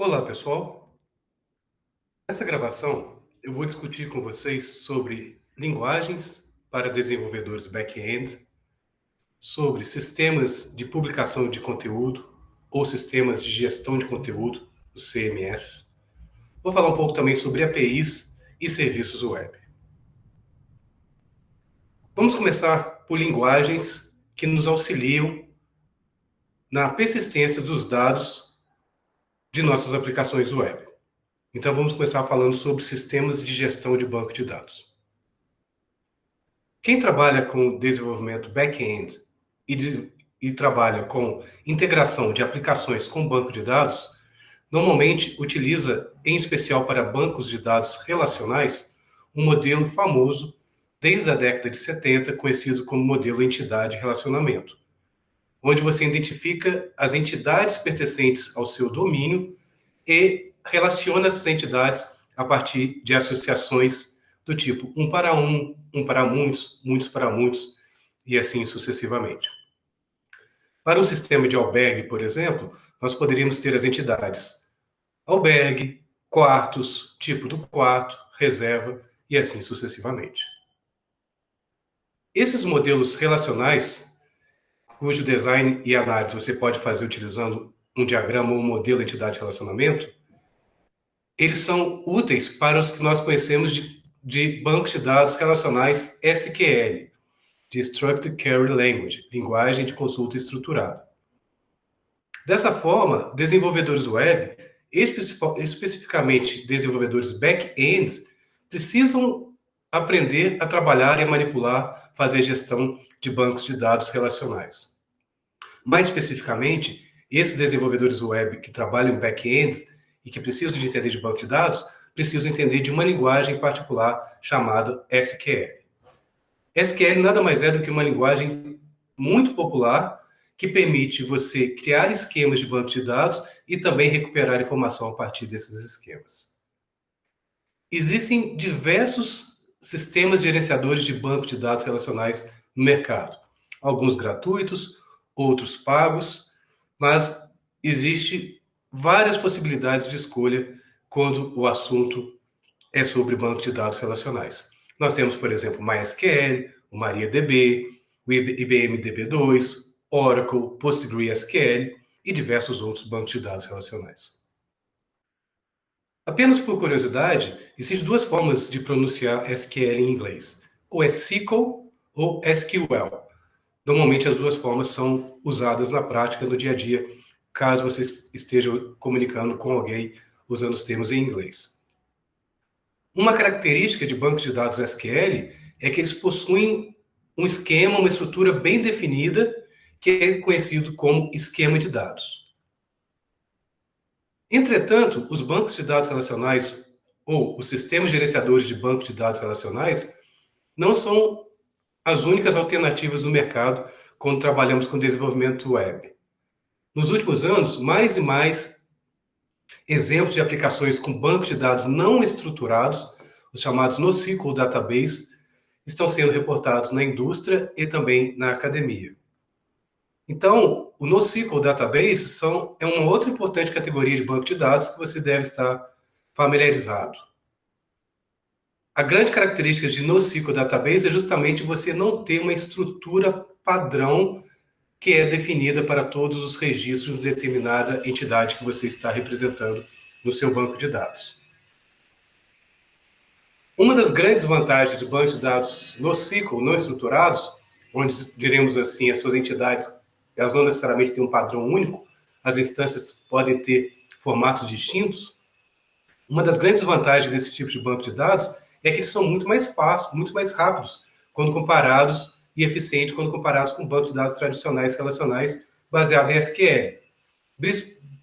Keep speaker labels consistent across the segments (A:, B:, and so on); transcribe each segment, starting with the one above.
A: Olá, pessoal. Nessa gravação, eu vou discutir com vocês sobre linguagens para desenvolvedores back-end, sobre sistemas de publicação de conteúdo ou sistemas de gestão de conteúdo, os CMS. Vou falar um pouco também sobre APIs e serviços web. Vamos começar por linguagens que nos auxiliam na persistência dos dados de nossas aplicações web. Então, vamos começar falando sobre sistemas de gestão de banco de dados. Quem trabalha com desenvolvimento back-end e trabalha com integração de aplicações com banco de dados, normalmente utiliza, em especial para bancos de dados relacionais, um modelo famoso desde a década de 70, conhecido como modelo entidade-relacionamento, onde você identifica as entidades pertencentes ao seu domínio e relaciona essas entidades a partir de associações do tipo um para muitos, muitos para muitos, e assim sucessivamente. Para um sistema de albergue, por exemplo, nós poderíamos ter as entidades albergue, quartos, tipo do quarto, reserva, e assim sucessivamente. Esses modelos relacionais, cujo design e análise você pode fazer utilizando um diagrama ou um modelo entidade-relacionamento, eles são úteis para os que nós conhecemos de bancos de dados relacionais SQL, de Structured Query Language, linguagem de consulta estruturada. Dessa forma, desenvolvedores web, especificamente desenvolvedores back-ends, precisam aprender a trabalhar e a manipular, fazer gestão de bancos de dados relacionais. Mais especificamente, esses desenvolvedores web que trabalham em back-ends e que precisam de entender de banco de dados, precisam entender de uma linguagem particular chamada SQL. SQL nada mais é do que uma linguagem muito popular que permite você criar esquemas de banco de dados e também recuperar informação a partir desses esquemas. Existem diversos sistemas gerenciadores de banco de dados relacionais no mercado. Alguns gratuitos, outros pagos, mas existe várias possibilidades de escolha quando o assunto é sobre banco de dados relacionais. Nós temos, por exemplo, MySQL, o MariaDB, o IBM DB2, Oracle, PostgreSQL e diversos outros bancos de dados relacionais. Apenas por curiosidade, existem duas formas de pronunciar SQL em inglês. Ou é SQL ou SQL. Normalmente as duas formas são usadas na prática, no dia a dia, caso você esteja comunicando com alguém usando os termos em inglês. Uma característica de bancos de dados SQL é que eles possuem um esquema, uma estrutura bem definida, que é conhecido como esquema de dados. Entretanto, os bancos de dados relacionais ou os sistemas gerenciadores de bancos de dados relacionais não são as únicas alternativas no mercado quando trabalhamos com desenvolvimento web. Nos últimos anos, mais e mais exemplos de aplicações com bancos de dados não estruturados, os chamados NoSQL Database, estão sendo reportados na indústria e também na academia. Então, o NoSQL Database é uma outra importante categoria de banco de dados que você deve estar familiarizado. A grande característica de NoSQL Database é justamente você não ter uma estrutura padrão que é definida para todos os registros de determinada entidade que você está representando no seu banco de dados. Uma das grandes vantagens de bancos de dados NoSQL não estruturados, onde, diremos assim, as suas entidades elas não necessariamente têm um padrão único, as instâncias podem ter formatos distintos. Uma das grandes vantagens desse tipo de banco de dados é que eles são muito mais fáceis, muito mais rápidos quando comparados e eficientes quando comparados com bancos de dados tradicionais relacionais baseados em SQL.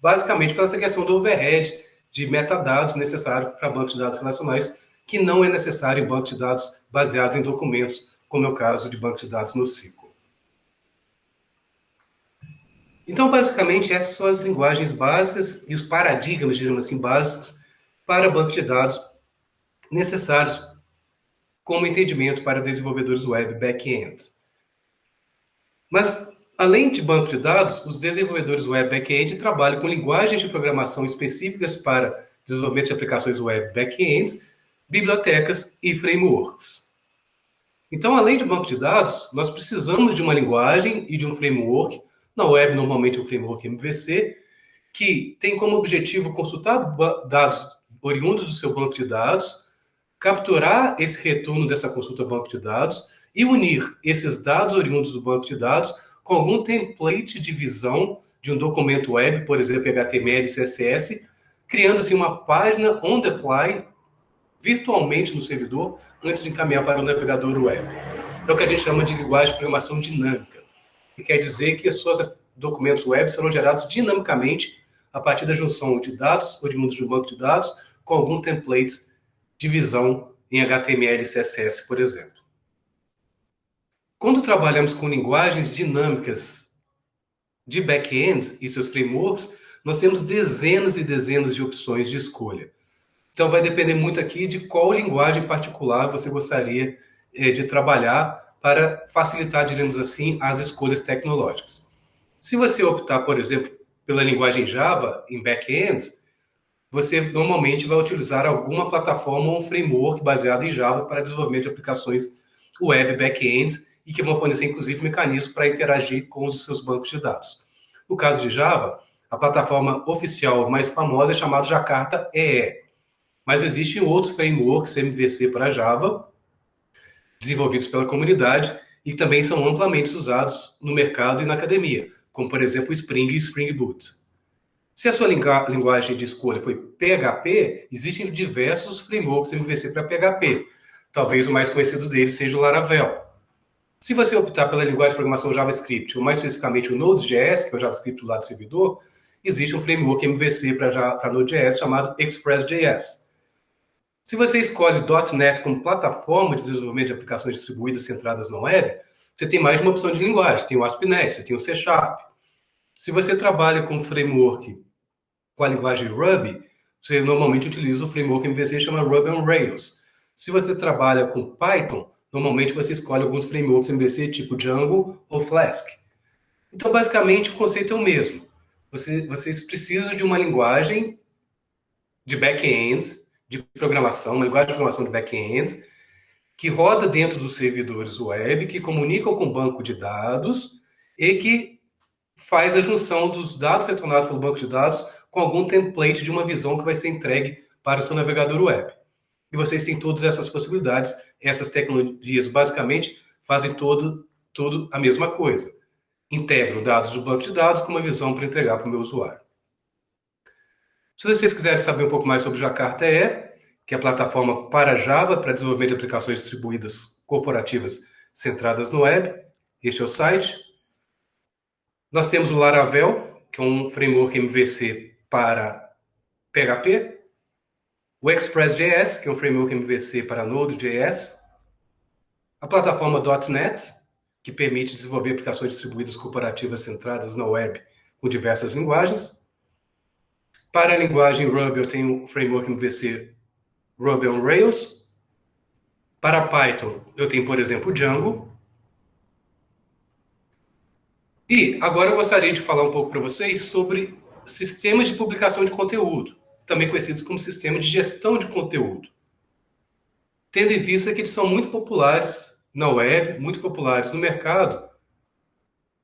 A: Basicamente pela essa questão do overhead de metadados necessário para bancos de dados relacionais, que não é necessário em bancos de dados baseados em documentos, como é o caso de banco de dados NoSQL. Então, basicamente, essas são as linguagens básicas e os paradigmas, digamos assim, básicos para banco de dados necessários como entendimento para desenvolvedores web back-end. Mas Além de banco de dados, os desenvolvedores web back-end trabalham com linguagens de programação específicas para desenvolvimento de aplicações web back-ends, bibliotecas e frameworks. Então, além de banco de dados, nós precisamos de uma linguagem e de um framework. Na web, normalmente, o framework MVC, que tem como objetivo consultar dados oriundos do seu banco de dados, capturar esse retorno dessa consulta banco de dados e unir esses dados oriundos do banco de dados com algum template de visão de um documento web, por exemplo, HTML e CSS, criando assim uma página on the fly, virtualmente no servidor, antes de encaminhar para o navegador web. É o que a gente chama de linguagem de programação dinâmica, que quer dizer que os seus documentos web serão gerados dinamicamente a partir da junção de dados oriundos do banco de dados com algum template de visão em HTML e CSS, por exemplo. Quando trabalhamos com linguagens dinâmicas de back-ends e seus frameworks, nós temos dezenas e dezenas de opções de escolha. Então, vai depender muito aqui de qual linguagem particular você gostaria de trabalhar para facilitar, diremos assim, as escolhas tecnológicas. Se você optar, por exemplo, pela linguagem Java em back-ends, você normalmente vai utilizar alguma plataforma ou um framework baseado em Java para desenvolvimento de aplicações web back-ends e que vão fornecer, inclusive, mecanismos para interagir com os seus bancos de dados. No caso de Java, a plataforma oficial mais famosa é chamada Jakarta EE. Mas existem outros frameworks MVC para Java, desenvolvidos pela comunidade, e que também são amplamente usados no mercado e na academia, como, por exemplo, o Spring e Spring Boot. Se a sua linguagem de escolha foi PHP, existem diversos frameworks MVC para PHP. Talvez o mais conhecido deles seja o Laravel. Se você optar pela linguagem de programação JavaScript, ou mais especificamente o Node.js, que é o JavaScript do lado do servidor, existe um framework MVC para Node.js chamado Express.js. Se você escolhe .NET como plataforma de desenvolvimento de aplicações distribuídas centradas na web, você tem mais de uma opção de linguagem. Tem o ASP.NET, você tem o C#. Se você trabalha com framework com a linguagem Ruby, você normalmente utiliza o framework MVC que chama Ruby on Rails. Se você trabalha com Python, normalmente você escolhe alguns frameworks MVC tipo Django ou Flask. Então, basicamente, o conceito é o mesmo. Vocês precisam de uma linguagem de back-ends, de programação, uma linguagem de programação de back-ends, que roda dentro dos servidores web, que comunicam com o banco de dados e que faz a junção dos dados retornados pelo banco de dados com algum template de uma visão que vai ser entregue para o seu navegador web. E vocês têm todas essas possibilidades. Essas tecnologias, basicamente, fazem tudo a mesma coisa. Integram dados do banco de dados com uma visão para entregar para o meu usuário. Se vocês quiserem saber um pouco mais sobre Jakarta EE, que é a plataforma para Java, para desenvolvimento de aplicações distribuídas corporativas centradas no web, este é o site. Nós temos o Laravel, que é um framework MVC para PHP. O Express.js, que é um framework MVC para Node.js. A plataforma .NET, que permite desenvolver aplicações distribuídas corporativas centradas na web com diversas linguagens. Para a linguagem Ruby, eu tenho o framework MVC Ruby on Rails. Para Python, eu tenho, por exemplo, o Django. E agora eu gostaria de falar um pouco para vocês sobre sistemas de publicação de conteúdo, também conhecidos como sistema de gestão de conteúdo. Tendo em vista que eles são muito populares na web, muito populares no mercado,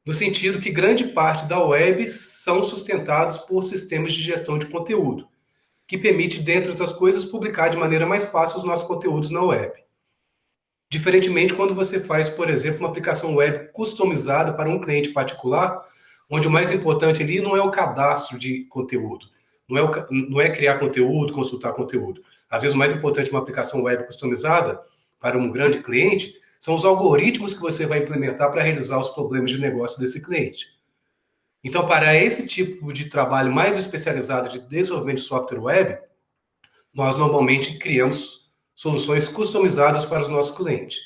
A: no sentido que grande parte da web são sustentados por sistemas de gestão de conteúdo, que permite, dentre outras coisas, publicar de maneira mais fácil os nossos conteúdos na web. Diferentemente quando você faz, por exemplo, uma aplicação web customizada para um cliente particular, onde o mais importante ali não é o cadastro de conteúdo, não é criar conteúdo, consultar conteúdo. Às vezes o mais importante de uma aplicação web customizada para um grande cliente são os algoritmos que você vai implementar para realizar os problemas de negócio desse cliente. Então, para esse tipo de trabalho mais especializado de desenvolvimento de software web, nós normalmente criamos soluções customizadas para os nossos clientes.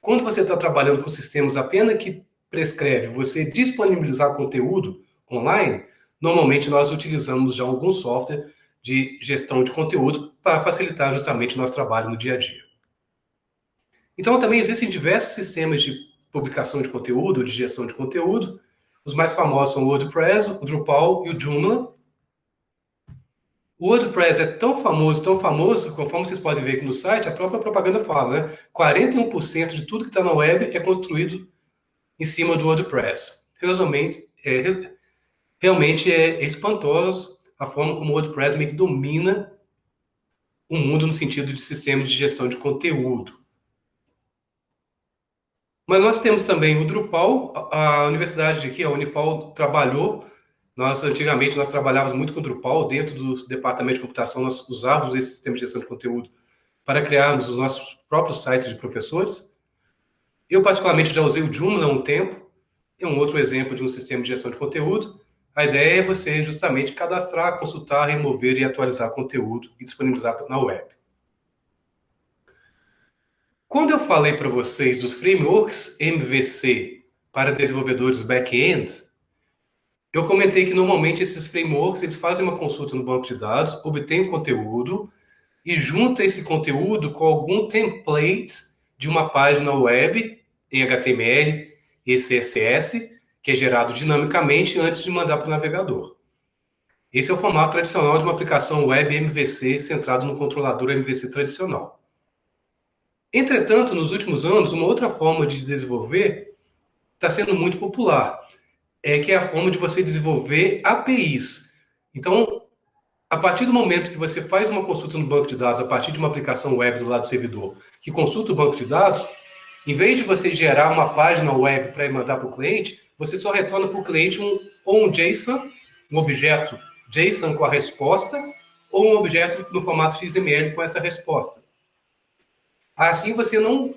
A: Quando você está trabalhando com sistemas apenas que prescreve você disponibilizar conteúdo online, normalmente nós utilizamos já algum software de gestão de conteúdo para facilitar justamente o nosso trabalho no dia a dia. Então, também existem diversos sistemas de publicação de conteúdo, de gestão de conteúdo, Os mais famosos são o WordPress, o Drupal e o Joomla. O WordPress é tão famoso, conforme vocês podem ver aqui no site, a própria propaganda fala, né? 41% de tudo que está na web é construído em cima do WordPress. Realmente é espantoso a forma como o WordPress meio que domina o mundo no sentido de sistema de gestão de conteúdo. Mas nós temos também o Drupal, a universidade aqui, a Unifal, trabalhou. Antigamente, nós trabalhávamos muito com o Drupal, dentro do departamento de computação, nós usávamos esse sistema de gestão de conteúdo para criarmos os nossos próprios sites de professores. Eu, particularmente, já usei o Joomla há um tempo, é um outro exemplo de um sistema de gestão de conteúdo. A ideia é você justamente cadastrar, consultar, remover e atualizar conteúdo e disponibilizar na web. Quando eu falei para vocês dos frameworks MVC para desenvolvedores back-end, eu comentei que normalmente esses frameworks eles fazem uma consulta no banco de dados, obtêm o conteúdo e junta esse conteúdo com algum template de uma página web em HTML e CSS, que é gerado dinamicamente antes de mandar para o navegador. Esse é o formato tradicional de uma aplicação web MVC centrado no controlador MVC tradicional. Entretanto, nos últimos anos, uma outra forma de desenvolver está sendo muito popular, que é a forma de você desenvolver APIs. Então, a partir do momento que você faz uma consulta no banco de dados, a partir de uma aplicação web do lado do servidor, que consulta o banco de dados, em vez de você gerar uma página web para mandar para o cliente, você só retorna para o cliente um JSON, um objeto JSON com a resposta, ou um objeto no formato XML com essa resposta. Assim você não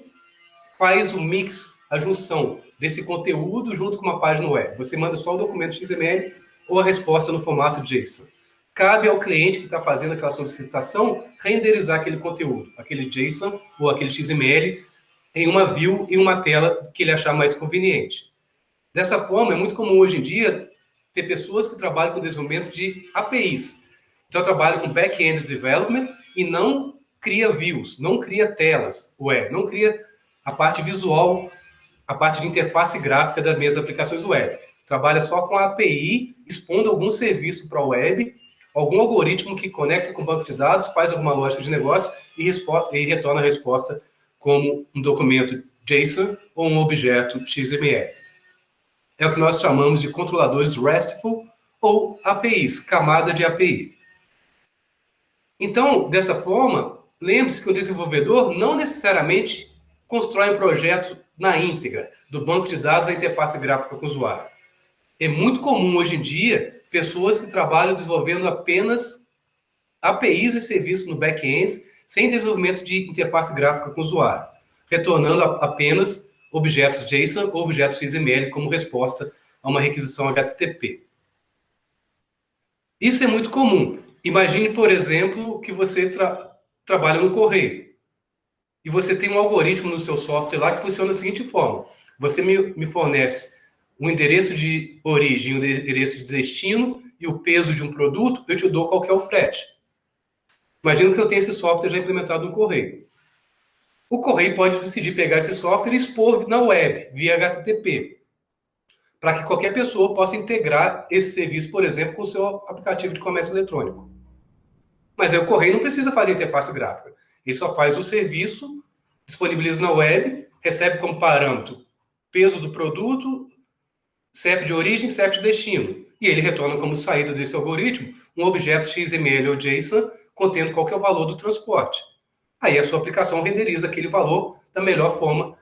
A: faz o mix, a junção desse conteúdo junto com uma página web. Você manda só o documento XML ou a resposta no formato JSON. Cabe ao cliente que está fazendo aquela solicitação renderizar aquele conteúdo, aquele JSON ou aquele XML, em uma view e uma tela que ele achar mais conveniente. Dessa forma, é muito comum hoje em dia ter pessoas que trabalham com desenvolvimento de APIs. Então, trabalham com back-end development e não cria views, não cria telas web, não cria a parte visual, a parte de interface gráfica das minhas aplicações web. Trabalha só com a API, expondo algum serviço para a web, algum algoritmo que conecta com o banco de dados, faz alguma lógica de negócio e retorna a resposta como um documento JSON ou um objeto XML. É o que nós chamamos de controladores RESTful ou APIs, camada de API. Então, dessa forma, lembre-se que o desenvolvedor não necessariamente constrói um projeto na íntegra, do banco de dados à interface gráfica com o usuário. É muito comum hoje em dia pessoas que trabalham desenvolvendo apenas APIs e serviços no back-end, sem desenvolvimento de interface gráfica com o usuário, retornando apenas objetos JSON ou objetos XML como resposta a uma requisição HTTP. Isso é muito comum. Imagine, por exemplo, que você trabalha no correio e você tem um algoritmo no seu software lá que funciona da seguinte forma. Você me fornece um endereço de origem, um endereço de destino e o peso de um produto, eu te dou qual que é o frete. Imagina que eu tenho esse software já implementado no correio. O correio pode decidir pegar esse software e expor na web, via HTTP, para que qualquer pessoa possa integrar esse serviço, por exemplo, com o seu aplicativo de comércio eletrônico. Mas aí o correio não precisa fazer interface gráfica. Ele só faz o serviço, disponibiliza na web, recebe como parâmetro peso do produto, CEP de origem, CEP de destino. E ele retorna como saída desse algoritmo um objeto XML ou JSON contendo qual que é o valor do transporte. Aí a sua aplicação renderiza aquele valor da melhor forma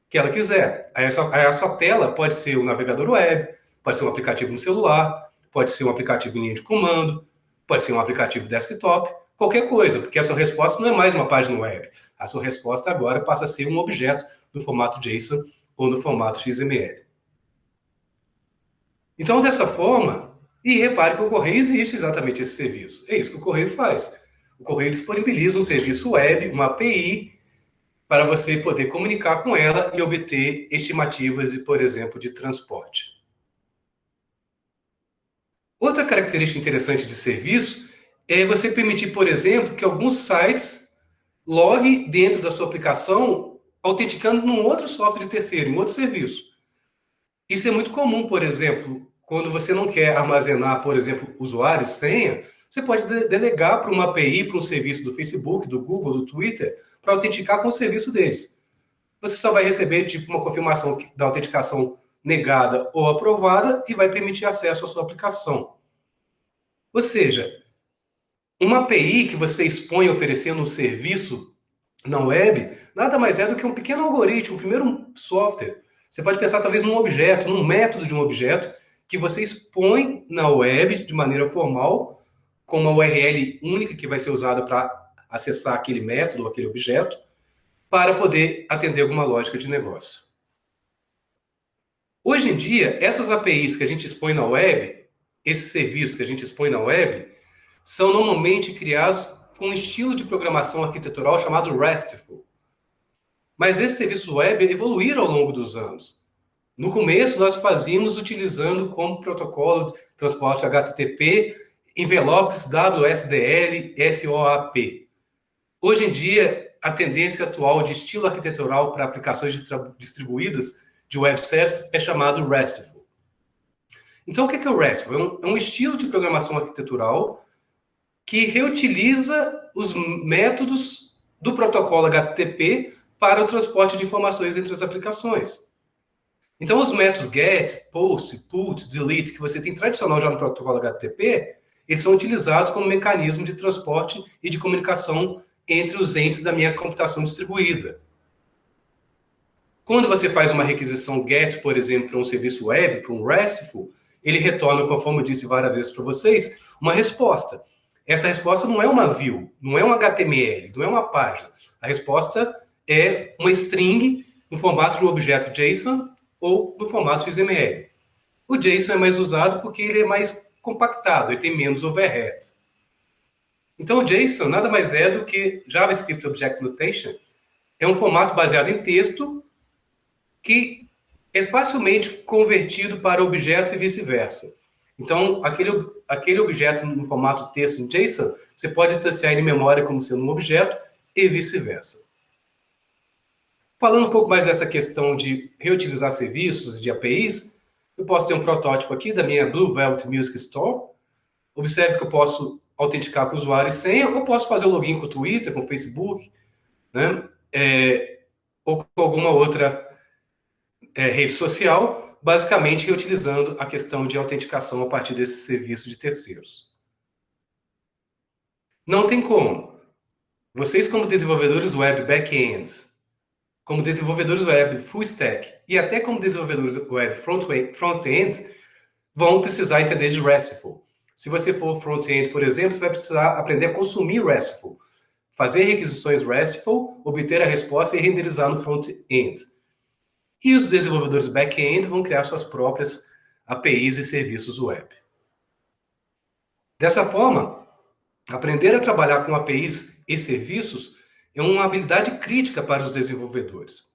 A: que ela quiser. Aí a sua tela pode ser um navegador web, pode ser um aplicativo no celular, pode ser um aplicativo em linha de comando, pode ser um aplicativo desktop, qualquer coisa, porque a sua resposta não é mais uma página web. A sua resposta agora passa a ser um objeto no formato JSON ou no formato XML. Então, dessa forma, e repare que o Correio existe exatamente esse serviço. É isso que o Correio faz. O Correio disponibiliza um serviço web, uma API, para você poder comunicar com ela e obter estimativas, por exemplo, de transporte. Outra característica interessante de serviço é você permitir, por exemplo, que alguns sites loguem dentro da sua aplicação autenticando num outro software de terceiro, em outro serviço. Isso é muito comum, por exemplo, quando você não quer armazenar, por exemplo, usuário e senha, você pode delegar para uma API, para um serviço do Facebook, do Google, do Twitter, para autenticar com o serviço deles. Você só vai receber tipo uma confirmação da autenticação negada ou aprovada e vai permitir acesso à sua aplicação. Ou seja, uma API que você expõe oferecendo um serviço na web, nada mais é do que um pequeno algoritmo, um primeiro software. Você pode pensar talvez num objeto, num método de um objeto que você expõe na web de maneira formal, com uma URL única que vai ser usada para acessar aquele método ou aquele objeto, para poder atender alguma lógica de negócio. Hoje em dia, essas APIs que a gente expõe na web, esses serviços que a gente expõe na web, são normalmente criados com um estilo de programação arquitetural chamado RESTful. Mas esses serviços web evoluíram ao longo dos anos. No começo, nós fazíamos utilizando como protocolo de transporte HTTP envelopes WSDL, SOAP. Hoje em dia, a tendência atual de estilo arquitetural para aplicações distribuídas de web service é chamado RESTful. Então, o que é o RESTful? É um estilo de programação arquitetural que reutiliza os métodos do protocolo HTTP para o transporte de informações entre as aplicações. Então, os métodos GET, POST, PUT, DELETE, que você tem tradicional já no protocolo HTTP, eles são utilizados como mecanismo de transporte e de comunicação entre os entes da minha computação distribuída. Quando você faz uma requisição GET, por exemplo, para um serviço web, para um RESTful, ele retorna, conforme eu disse várias vezes para vocês, uma resposta. Essa resposta não é uma view, não é um HTML, não é uma página. A resposta é uma string no formato de um objeto JSON ou no formato XML. O JSON é mais usado porque ele é mais compactado, ele tem menos overheads. Então, o JSON nada mais é do que JavaScript Object Notation, é um formato baseado em texto que é facilmente convertido para objetos e vice-versa. Então, aquele objeto no formato texto em JSON, você pode instanciar ele em memória como sendo um objeto e vice-versa. Falando um pouco mais dessa questão de reutilizar serviços de APIs, eu posso ter um protótipo aqui da minha Blue Velvet Music Store. Observe que eu posso autenticar com o usuário e senha, ou posso fazer o login com o Twitter, com o Facebook, né? Ou com alguma outra rede social, basicamente reutilizando a questão de autenticação a partir desse serviço de terceiros. Não tem como. Vocês, como desenvolvedores web back-ends, como desenvolvedores web full stack e até como desenvolvedores web front-end, vão precisar entender de RESTful. Se você for front-end, por exemplo, você vai precisar aprender a consumir RESTful, fazer requisições RESTful, obter a resposta e renderizar no front-end. E os desenvolvedores back-end vão criar suas próprias APIs e serviços web. Dessa forma, aprender a trabalhar com APIs e serviços é uma habilidade crítica para os desenvolvedores.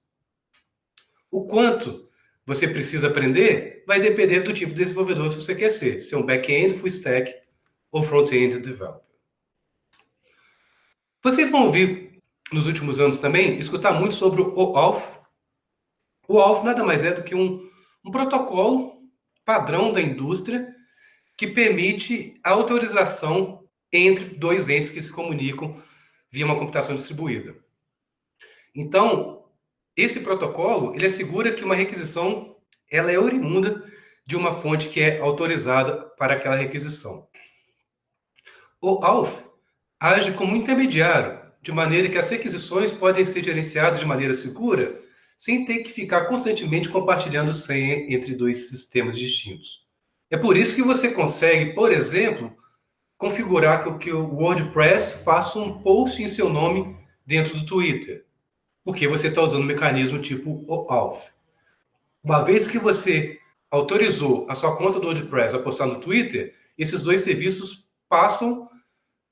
A: O quanto você precisa aprender vai depender do tipo de desenvolvedor que você quer ser, se é um back-end, full stack ou front-end developer. Vocês vão ouvir nos últimos anos também escutar muito sobre o OAuth. O OAuth nada mais é do que um protocolo padrão da indústria que permite a autorização entre dois entes que se comunicam via uma computação distribuída. Então, esse protocolo, ele assegura que uma requisição ela é oriunda de uma fonte que é autorizada para aquela requisição. O OAuth age como intermediário, de maneira que as requisições podem ser gerenciadas de maneira segura, sem ter que ficar constantemente compartilhando senha entre dois sistemas distintos. É por isso que você consegue, por exemplo, configurar que o WordPress faça um post em seu nome dentro do Twitter, porque você está usando um mecanismo tipo OAuth. Uma vez que você autorizou a sua conta do WordPress a postar no Twitter, esses dois serviços passam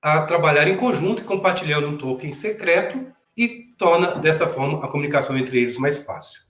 A: a trabalhar em conjunto, compartilhando um token secreto e torna, dessa forma, a comunicação entre eles mais fácil.